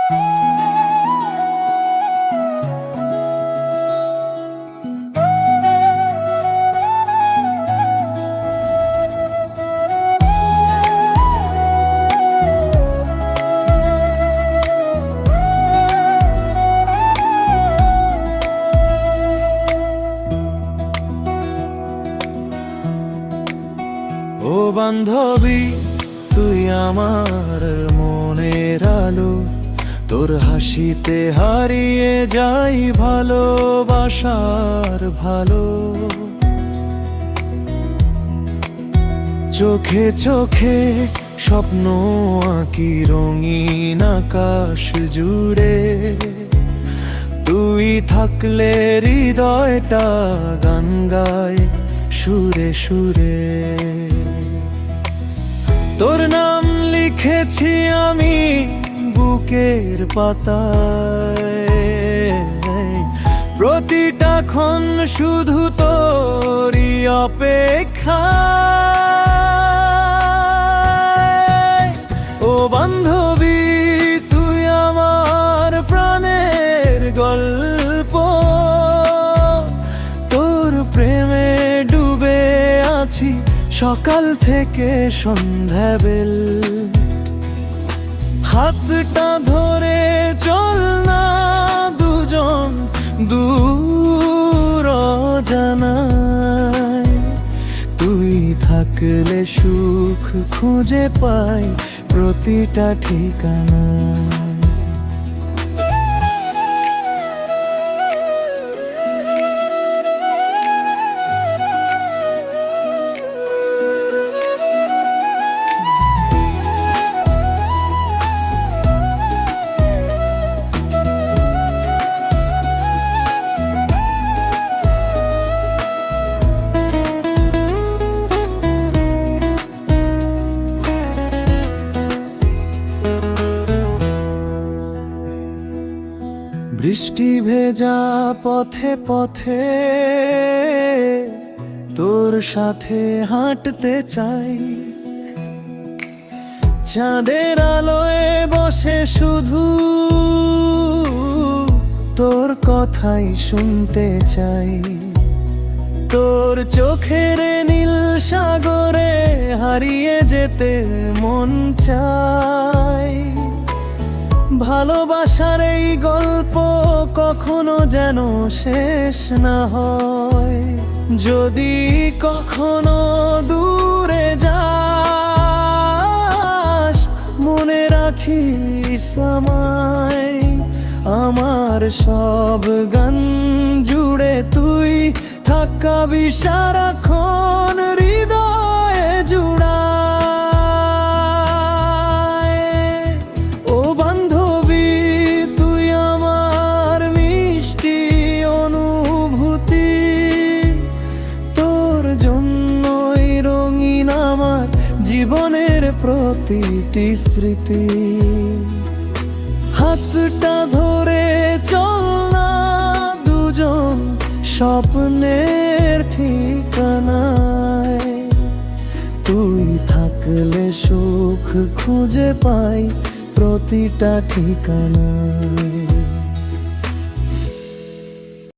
ও বান্ধবী, তুই আমার মনের আলো, তোর হাসিতে হারিয়ে যাই ভালোবাসার ভালো। চোখে চোখে স্বপ্ন আঁকি রঙিন আকাশ জুড়ে, তুই থাকলে হৃদয়টা গান গায় সুরে সুরে। তোর নাম লিখেছি আমি বুকের পাতায়, প্রতিটা ক্ষণ শুধু তোরই অপেক্ষায়। ও বান্ধবী, তুই আমার প্রাণের গল্প, তোর প্রেমে ডুবে আছি সকাল থেকে সন্ধ্যাবেল। হাতটা ধরে চল না দুজন দূর অজানায়, তুই থাকলে সুখ খুঁজে পাই প্রতিটা ঠিকানায়। বৃষ্টি ভেজা পথে পথে তোর সাথে হাঁটতে চাই, চাঁদের আলোয় বসে শুধু তোর কথাই শুনতে চাই। তোর চোখের নীল সাগরে হারিয়ে যেতে মন চাই। ভালোবাসার এই গল্প কখনো যেন শেষ না হয়, যদি কখনো দূরে যাস মনে রাখিস আমায়। আমার সব গান জুড়ে তুই থাকবি সারাক্ষণ হৃদয়ে জুড়া। জীবনের প্রতিটি স্মৃতি, হাতটা ধরে চল না দুজন স্বপ্নের ঠিকানায়, তুই থাকলে সুখ খুঁজে পাই প্রতিটা ঠিকানায়।